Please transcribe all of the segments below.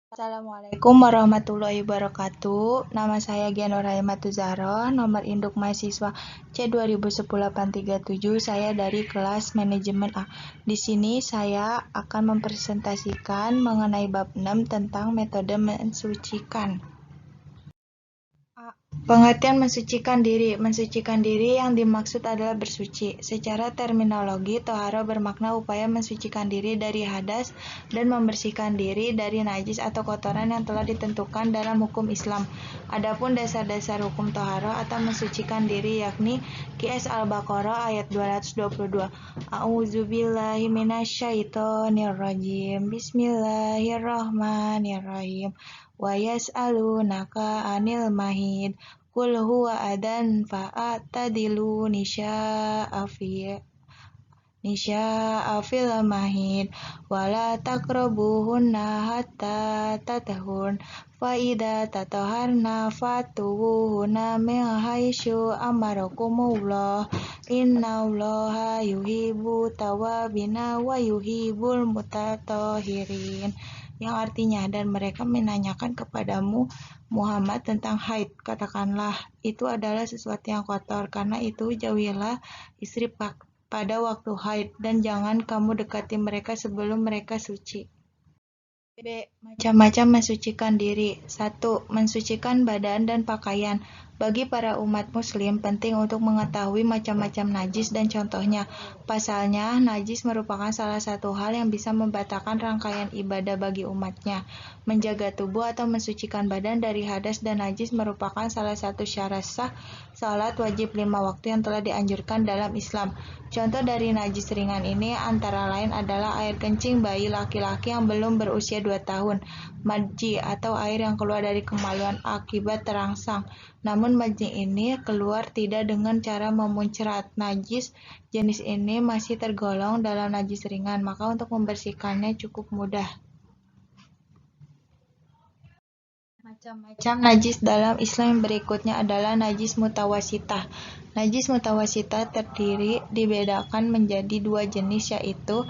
Assalamualaikum warahmatullahi wabarakatuh. Nama saya Gianur Rahimatu Zahro, nomor induk mahasiswa C2010-837. Saya dari kelas manajemen A. Di sini saya akan mempresentasikan mengenai bab 6 tentang metode mensucikan. Pengertian mensucikan diri. Mensucikan diri yang dimaksud adalah bersuci. Secara terminologi, toharo bermakna upaya mensucikan diri dari hadas dan membersihkan diri dari najis atau kotoran yang telah ditentukan dalam hukum Islam. Adapun dasar-dasar hukum toharo atau mensucikan diri yakni QS Al-Baqarah ayat 222. A'udzubillahi minasyaitonirrajim. Bismillahirrahmanirrahim. Wa yas'alunaka 'anil mahid qul huwa adan fa'tadilu nisya'a fil mahid wala taqrabuhunna hatta tatahurn fa idza tataharna fatuhunna min haitsu amarakumullah innallaha yuhibbu tawwabina wa yuhibbul mutatahhirin, yang artinya, dan mereka menanyakan kepadamu Muhammad tentang haid, katakanlah itu adalah sesuatu yang kotor, karena itu jauhilah istri pada waktu haid, dan jangan kamu dekati mereka sebelum mereka suci. B. Macam-macam mensucikan diri. 1. Mensucikan badan dan pakaian. Bagi para umat muslim, penting untuk mengetahui macam-macam najis dan contohnya. Pasalnya, najis merupakan salah satu hal yang bisa membatalkan rangkaian ibadah bagi umatnya. Menjaga tubuh atau mensucikan badan dari hadas dan najis merupakan salah satu syarat sah salat wajib 5 waktu yang telah dianjurkan dalam Islam. Contoh dari najis ringan ini antara lain adalah air kencing bayi laki-laki yang belum berusia 2 tahun, madji atau air yang keluar dari kemaluan akibat terangsang. Namun madji ini keluar tidak dengan cara memuncrat. Najis jenis ini masih tergolong dalam najis ringan, maka untuk membersihkannya cukup mudah. Macam-macam najis dalam Islam yang berikutnya adalah najis mutawasitah. Najis mutawasitah dibedakan menjadi 2 jenis, yaitu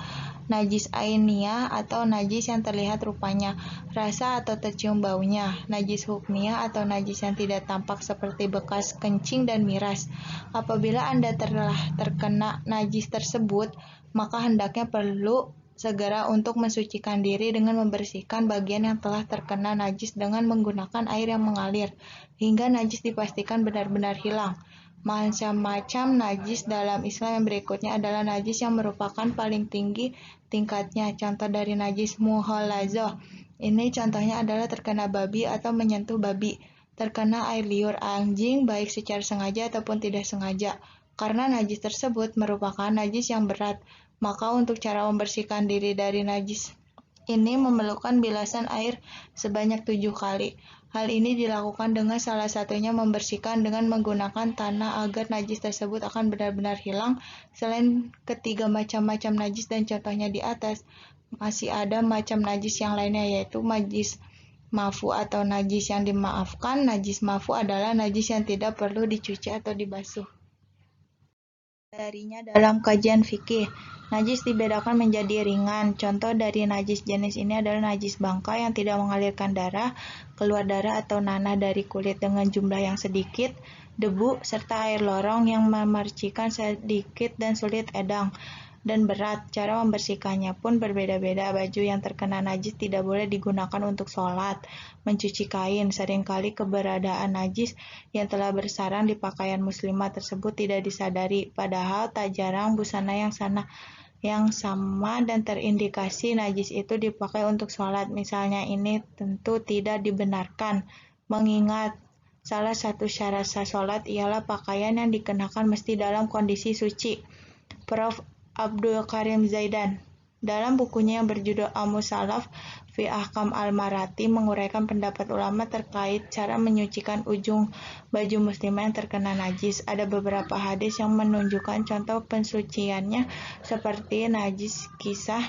najis ainiyah atau najis yang terlihat rupanya, rasa atau tercium baunya, najis hukmiyah atau najis yang tidak tampak seperti bekas kencing dan miras. Apabila Anda telah terkena najis tersebut, maka hendaknya perlu segera untuk mensucikan diri dengan membersihkan bagian yang telah terkena najis dengan menggunakan air yang mengalir, hingga najis dipastikan benar-benar hilang. Macam-macam najis dalam Islam yang berikutnya adalah najis yang merupakan paling tinggi tingkatnya. Contoh dari najis mughalladzah. Ini contohnya adalah terkena babi atau menyentuh babi, terkena air liur anjing baik secara sengaja ataupun tidak sengaja. Karena najis tersebut merupakan najis yang berat, maka untuk cara membersihkan diri dari najis ini memerlukan bilasan air sebanyak 7 kali. Hal ini dilakukan dengan salah satunya membersihkan dengan menggunakan tanah agar najis tersebut akan benar-benar hilang. Selain ketiga macam-macam najis dan contohnya di atas, masih ada macam najis yang lainnya, yaitu najis mafu atau najis yang dimaafkan. Najis mafu adalah najis yang tidak perlu dicuci atau dibasuh. Darinya dalam kajian fikih, najis dibedakan menjadi ringan. Contoh dari najis jenis ini adalah najis bangkai yang tidak mengalirkan darah, keluar darah atau nanah dari kulit dengan jumlah yang sedikit, debu, serta air lorong yang memercikan sedikit dan sulit edang dan berat. Cara membersihkannya pun berbeda-beda. Baju yang terkena najis tidak boleh digunakan untuk sholat. Mencuci kain, seringkali keberadaan najis yang telah bersarang di pakaian muslimah tersebut tidak disadari, padahal tak jarang busana yang sama dan terindikasi najis itu dipakai untuk sholat. Misalnya ini tentu tidak dibenarkan, mengingat salah satu syarat sah sholat ialah pakaian yang dikenakan mesti dalam kondisi suci. Prof. Abdul Karim Zaidan dalam bukunya yang berjudul Al-Musallaf fi Ahkam Al-Marati menguraikan pendapat ulama terkait cara menyucikan ujung baju muslimah yang terkena najis. Ada beberapa hadis yang menunjukkan contoh pensuciannya, seperti najis kisah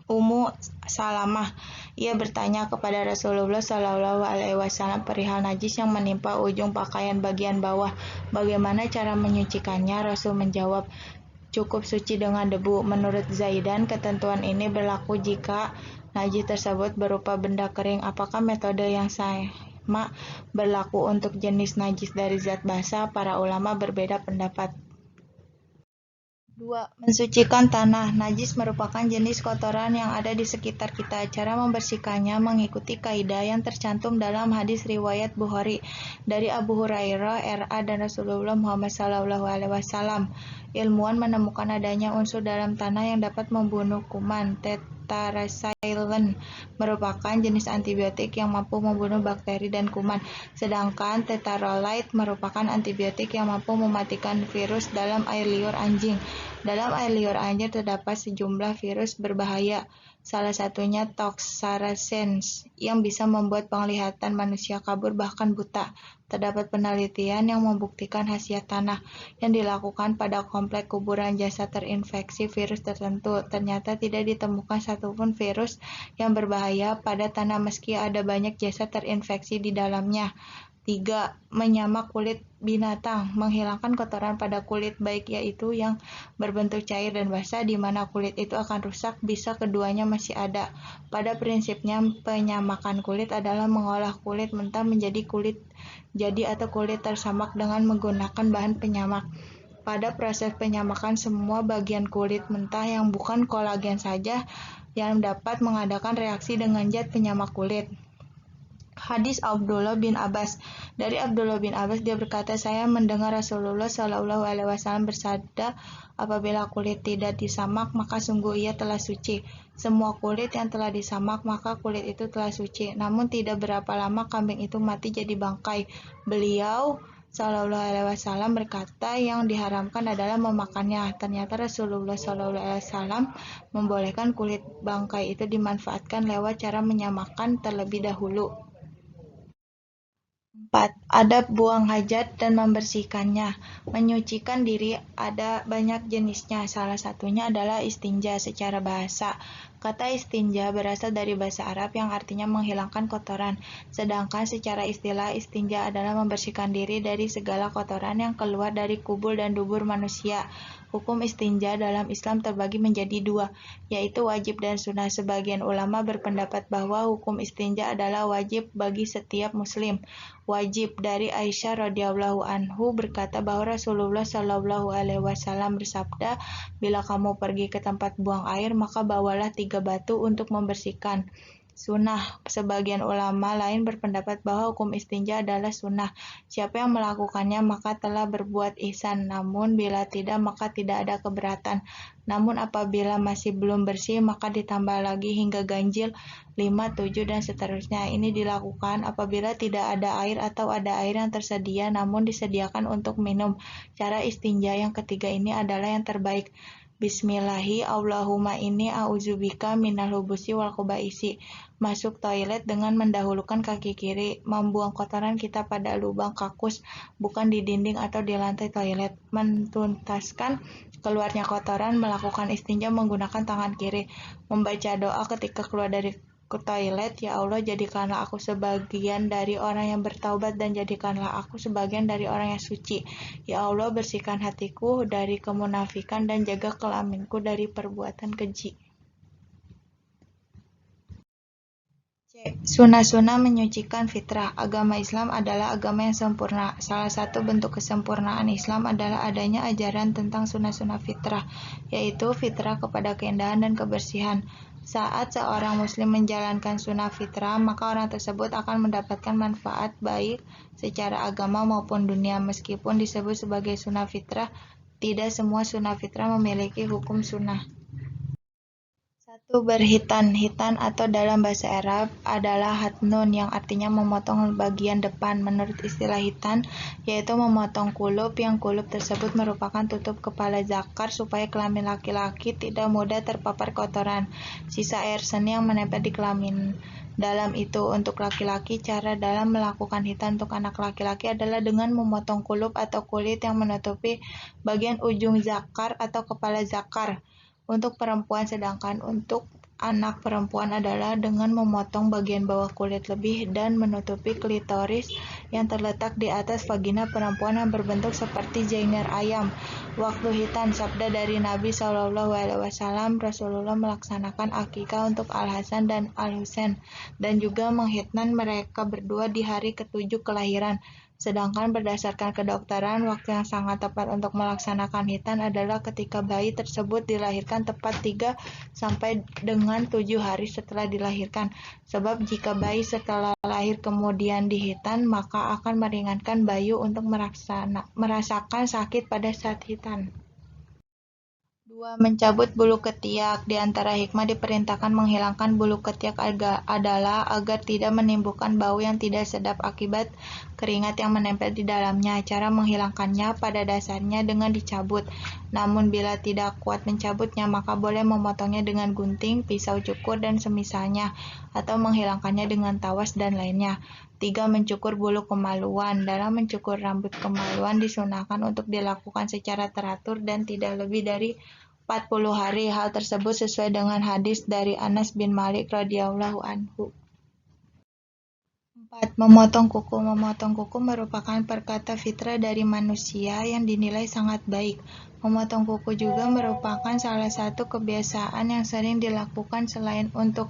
Ummu Salamah. Ia bertanya kepada Rasulullah Shallallahu Alaihi Wasallam perihal najis yang menimpa ujung pakaian bagian bawah. Bagaimana cara menyucikannya? Rasul menjawab, cukup suci dengan debu. Menurut Zaidan, ketentuan ini berlaku jika najis tersebut berupa benda kering. Apakah metode yang sama berlaku untuk jenis najis dari zat basah? Para ulama berbeda pendapat. 2. Mensucikan tanah. Najis merupakan jenis kotoran yang ada di sekitar kita. Cara membersihkannya mengikuti kaidah yang tercantum dalam hadis riwayat Bukhari dari Abu Hurairah RA dan Rasulullah Muhammad SAW. Ilmuwan menemukan adanya unsur dalam tanah yang dapat membunuh kuman. Tetracycline merupakan jenis antibiotik yang mampu membunuh bakteri dan kuman, sedangkan tetralite merupakan antibiotik yang mampu mematikan virus dalam air liur anjing. Dalam air liur anjing terdapat sejumlah virus berbahaya, salah satunya Toxsaracens, yang bisa membuat penglihatan manusia kabur bahkan buta. Terdapat penelitian yang membuktikan khasiat tanah yang dilakukan pada komplek kuburan jasad terinfeksi virus tertentu. Ternyata tidak ditemukan satupun virus yang berbahaya pada tanah meski ada banyak jasad terinfeksi di dalamnya. 3. Menyamak kulit binatang. Menghilangkan kotoran pada kulit baik yaitu yang berbentuk cair dan basah di mana kulit itu akan rusak bisa keduanya masih ada. Pada prinsipnya penyamakan kulit adalah mengolah kulit mentah menjadi kulit jadi atau kulit tersamak dengan menggunakan bahan penyamak. Pada proses penyamakan semua bagian kulit mentah yang bukan kolagen saja yang dapat mengadakan reaksi dengan zat penyamak kulit. Hadis Abdullah bin Abbas. Dari Abdullah bin Abbas dia berkata, saya mendengar Rasulullah SAW bersabda, apabila kulit tidak disamak maka sungguh ia telah suci. Semua kulit yang telah disamak maka kulit itu telah suci. Namun tidak berapa lama kambing itu mati jadi bangkai. Beliau SAW berkata yang diharamkan adalah memakannya. Ternyata Rasulullah SAW membolehkan kulit bangkai itu dimanfaatkan lewat cara menyamakan terlebih dahulu. 4. Adab buang hajat dan membersihkannya. Menyucikan diri ada banyak jenisnya. Salah satunya adalah istinja secara bahasa. Kata istinja berasal dari bahasa Arab yang artinya menghilangkan kotoran. Sedangkan secara istilah istinja adalah membersihkan diri dari segala kotoran yang keluar dari kubul dan dubur manusia. Hukum istinja dalam Islam terbagi menjadi dua, yaitu wajib dan sunnah. Sebagian ulama berpendapat bahwa hukum istinja adalah wajib bagi setiap muslim. Wajib dari Aisyah radhiyallahu anhu berkata bahwa Rasulullah shallallahu alaihi wasallam bersabda, bila kamu pergi ke tempat buang air maka bawalah 3 batu untuk membersihkan. Sunnah. Sebagian ulama lain berpendapat bahwa hukum istinja adalah sunnah. Siapa yang melakukannya maka telah berbuat ihsan, namun bila tidak maka tidak ada keberatan. Namun apabila masih belum bersih maka ditambah lagi hingga ganjil 5, 7 dan seterusnya. Ini dilakukan apabila tidak ada air atau ada air yang tersedia namun disediakan untuk minum. Cara istinja yang ketiga ini adalah yang terbaik. Bismillahi Allahumma inni a'udzubika minal hubusi wal khubaisi. Masuk toilet dengan mendahulukan kaki kiri, membuang kotoran kita pada lubang kakus, bukan di dinding atau di lantai toilet. Mentuntaskan keluarnya kotoran, melakukan istinja menggunakan tangan kiri. Membaca doa ketika keluar dari ke toilet, ya Allah jadikanlah aku sebagian dari orang yang bertaubat dan jadikanlah aku sebagian dari orang yang suci. Ya Allah bersihkan hatiku dari kemunafikan dan jaga kelaminku dari perbuatan keji. Sunnah-sunnah menyucikan fitrah. Agama Islam adalah agama yang sempurna. Salah satu bentuk kesempurnaan Islam adalah adanya ajaran tentang sunnah-sunnah fitrah, yaitu fitrah kepada keindahan dan kebersihan. Saat seorang muslim menjalankan sunnah fitrah, maka orang tersebut akan mendapatkan manfaat baik secara agama maupun dunia. Meskipun disebut sebagai sunnah fitrah, tidak semua sunnah fitrah memiliki hukum sunnah. 1. Berhitan. Hitan atau dalam bahasa Arab adalah hatnun yang artinya memotong bagian depan. Menurut istilah hitan, yaitu memotong kulub yang kulub tersebut merupakan tutup kepala zakar supaya kelamin laki-laki tidak mudah terpapar kotoran. Sisa air seni yang menempel di kelamin dalam itu untuk laki-laki. Cara dalam melakukan hitan untuk anak laki-laki adalah dengan memotong kulub atau kulit yang menutupi bagian ujung zakar atau kepala zakar. Untuk perempuan, sedangkan untuk anak perempuan adalah dengan memotong bagian bawah kulit lebih dan menutupi klitoris yang terletak di atas vagina perempuan yang berbentuk seperti jainer ayam. Waktu hitan, sabda dari Nabi SAW, Rasulullah melaksanakan akikah untuk Al-Hasan dan Al-Husain dan juga menghitnan mereka berdua di hari ke-7 kelahiran. Sedangkan berdasarkan kedokteran, waktu yang sangat tepat untuk melaksanakan hitan adalah ketika bayi tersebut dilahirkan tepat 3 sampai dengan 7 hari setelah dilahirkan. Sebab jika bayi setelah lahir kemudian dihitan, maka akan meringankan bayi untuk merasakan sakit pada saat hitan. 2. Mencabut bulu ketiak. Di antara hikmah diperintahkan menghilangkan bulu ketiak adalah agar tidak menimbulkan bau yang tidak sedap akibat keringat yang menempel di dalamnya. Cara menghilangkannya pada dasarnya dengan dicabut. Namun bila tidak kuat mencabutnya, maka boleh memotongnya dengan gunting, pisau cukur, dan semisalnya, atau menghilangkannya dengan tawas dan lainnya. 3. Mencukur bulu kemaluan. Dalam mencukur rambut kemaluan disunahkan untuk dilakukan secara teratur dan tidak lebih dari 40 hari. Hal tersebut sesuai dengan hadis dari Anas bin Malik radhiyallahu anhu. 4. Memotong kuku. Memotong kuku merupakan perkata fitrah dari manusia yang dinilai sangat baik. Memotong kuku juga merupakan salah satu kebiasaan yang sering dilakukan selain untuk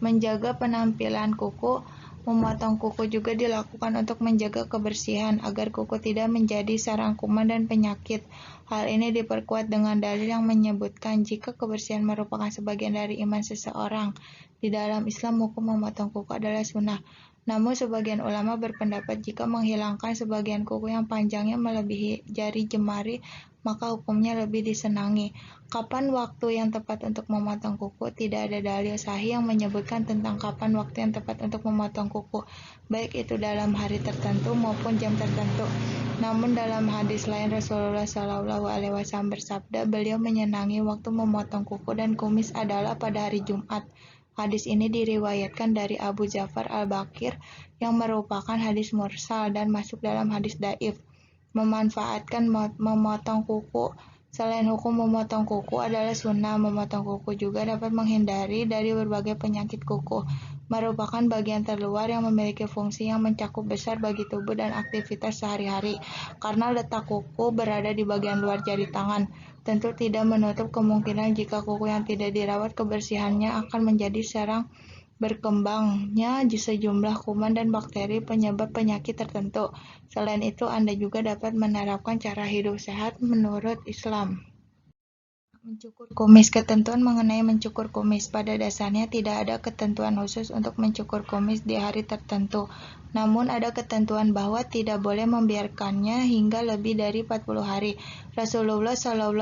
menjaga penampilan kuku. Memotong kuku juga dilakukan untuk menjaga kebersihan, agar kuku tidak menjadi sarang kuman dan penyakit. Hal ini diperkuat dengan dalil yang menyebutkan jika kebersihan merupakan sebagian dari iman seseorang. Di dalam Islam, hukum memotong kuku adalah sunnah. Namun sebagian ulama berpendapat jika menghilangkan sebagian kuku yang panjangnya melebihi jari jemari, maka hukumnya lebih disenangi. Kapan waktu yang tepat untuk memotong kuku? Tidak ada dalil sahih yang menyebutkan tentang kapan waktu yang tepat untuk memotong kuku, baik itu dalam hari tertentu maupun jam tertentu. Namun dalam hadis lain Rasulullah SAW bersabda, beliau menyenangi waktu memotong kuku dan kumis adalah pada hari Jumat. Hadis ini diriwayatkan dari Abu Ja'far Al-Baqir yang merupakan hadis mursal dan masuk dalam hadis dhaif. Memanfaatkan memotong kuku. Selain hukum memotong kuku adalah sunnah, memotong kuku juga dapat menghindari dari berbagai penyakit kuku. Merupakan bagian terluar yang memiliki fungsi yang mencakup besar bagi tubuh dan aktivitas sehari-hari. Karena letak kuku berada di bagian luar jari tangan, tentu tidak menutup kemungkinan jika kuku yang tidak dirawat kebersihannya akan menjadi sarang berkembangnya sejumlah kuman dan bakteri penyebab penyakit tertentu. Selain itu, Anda juga dapat menerapkan cara hidup sehat menurut Islam. Mencukur kumis. Ketentuan mengenai mencukur kumis. Pada dasarnya tidak ada ketentuan khusus untuk mencukur kumis di hari tertentu. Namun ada ketentuan bahwa tidak boleh membiarkannya hingga lebih dari 40 hari. Rasulullah SAW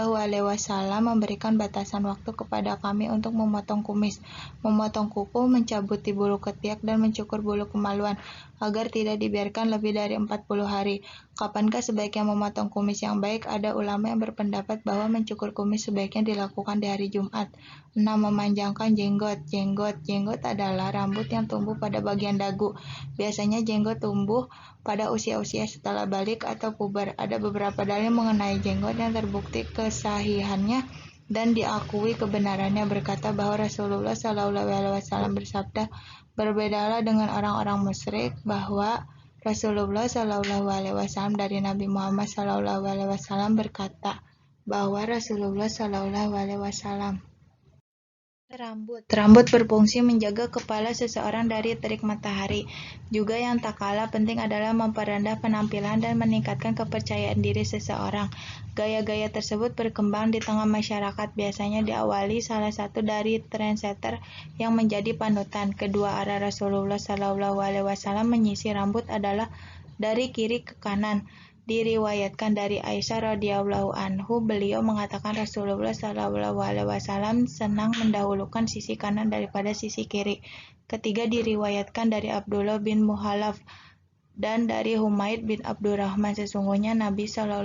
memberikan batasan waktu kepada kami untuk memotong kumis, memotong kuku, mencabuti bulu ketiak, dan mencukur bulu kemaluan, agar tidak dibiarkan lebih dari 40 hari. Kapankah sebaiknya memotong kumis yang baik? Ada ulama yang berpendapat bahwa mencukur kumis sebaiknya dilakukan di hari Jumat. 6. Memanjangkan jenggot. Jenggot adalah rambut yang tumbuh pada bagian dagu. Biasanya jenggot tumbuh pada usia-usia setelah balik atau puber. Ada beberapa dalil mengenai jenggot yang terbukti kesahihannya dan diakui kebenarannya, berkata bahwa Rasulullah SAW bersabda, berbedalah dengan orang-orang musyrik, bahwa Rasulullah SAW dari Nabi Muhammad SAW berkata bahwa Rasulullah SAW Rambut berfungsi menjaga kepala seseorang dari terik matahari. Juga yang tak kalah penting adalah memperendah penampilan dan meningkatkan kepercayaan diri seseorang. Gaya-gaya tersebut berkembang di tengah masyarakat, biasanya diawali salah satu dari trendsetter yang menjadi panutan. Kedua arah Rasulullah SAW menyisir rambut adalah dari kiri ke kanan. Diriwayatkan dari Aisyah radhiyallahu anhu, beliau mengatakan Rasulullah SAW senang mendahulukan sisi kanan daripada sisi kiri. Ketiga, diriwayatkan dari Abdullah bin Muhalaf dan dari Humaid bin Abdurrahman, sesungguhnya Nabi SAW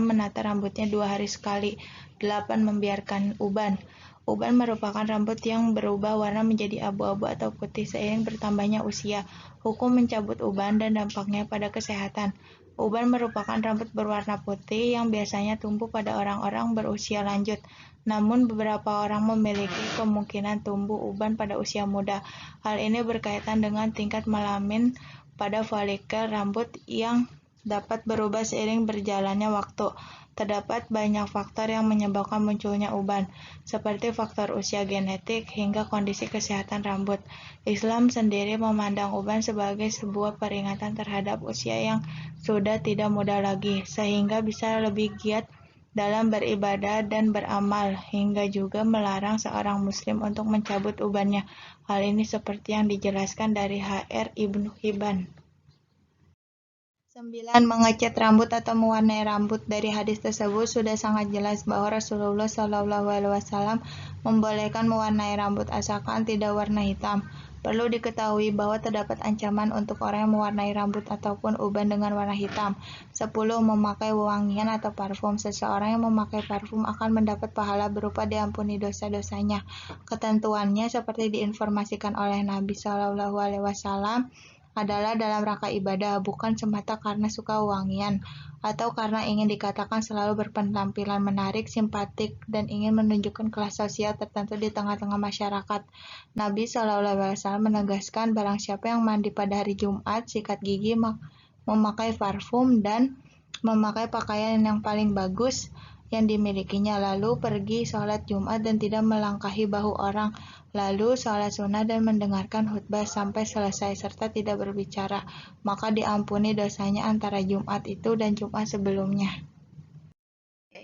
menata rambutnya 2 hari sekali. 8. Membiarkan uban. Uban merupakan rambut yang berubah warna menjadi abu-abu atau putih seiring bertambahnya usia. Hukum mencabut uban dan dampaknya pada kesehatan. Uban merupakan rambut berwarna putih yang biasanya tumbuh pada orang-orang berusia lanjut. Namun beberapa orang memiliki kemungkinan tumbuh uban pada usia muda. Hal ini berkaitan dengan tingkat melamin pada folikel rambut yang dapat berubah seiring berjalannya waktu. Terdapat banyak faktor yang menyebabkan munculnya uban, seperti faktor usia genetik hingga kondisi kesehatan rambut. Islam sendiri memandang uban sebagai sebuah peringatan terhadap usia yang sudah tidak muda lagi, sehingga bisa lebih giat dalam beribadah dan beramal, hingga juga melarang seorang muslim untuk mencabut ubannya. Hal ini seperti yang dijelaskan dari H.R. Ibnu Hibban. 9. Mengecat rambut atau mewarnai rambut. Dari hadis tersebut sudah sangat jelas bahwa Rasulullah SAW membolehkan mewarnai rambut asalkan tidak warna hitam. Perlu diketahui bahwa terdapat ancaman untuk orang yang mewarnai rambut ataupun uban dengan warna hitam. 10. Memakai wewangian atau parfum. Seseorang yang memakai parfum akan mendapat pahala berupa diampuni dosa-dosanya. Ketentuannya seperti diinformasikan oleh Nabi SAW adalah dalam rangka ibadah, bukan semata karena suka wangian, atau karena ingin dikatakan selalu berpenampilan menarik, simpatik, dan ingin menunjukkan kelas sosial tertentu di tengah-tengah masyarakat. Nabi SAW menegaskan barang siapa yang mandi pada hari Jumat, sikat gigi, memakai parfum, dan memakai pakaian yang paling bagus yang dimilikinya, lalu pergi sholat Jumat dan tidak melangkahi bahu orang, lalu sholat sunnah dan mendengarkan khutbah sampai selesai serta tidak berbicara, maka diampuni dosanya antara Jumat itu dan Jumat sebelumnya.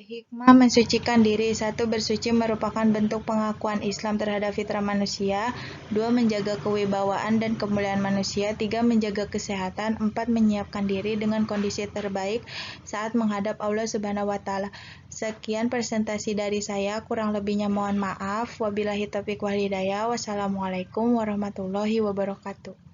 Hikmah mensucikan diri. 1. Bersuci merupakan bentuk pengakuan Islam terhadap fitrah manusia. 2. Menjaga kewibawaan dan kemuliaan manusia. 3. Menjaga kesehatan. 4. Menyiapkan diri dengan kondisi terbaik saat menghadap Allah Subhanahu wa Ta'ala. Sekian presentasi dari saya, kurang lebihnya mohon maaf. Wabillahi taufiq wal hidayah. Wassalamualaikum warahmatullahi wabarakatuh.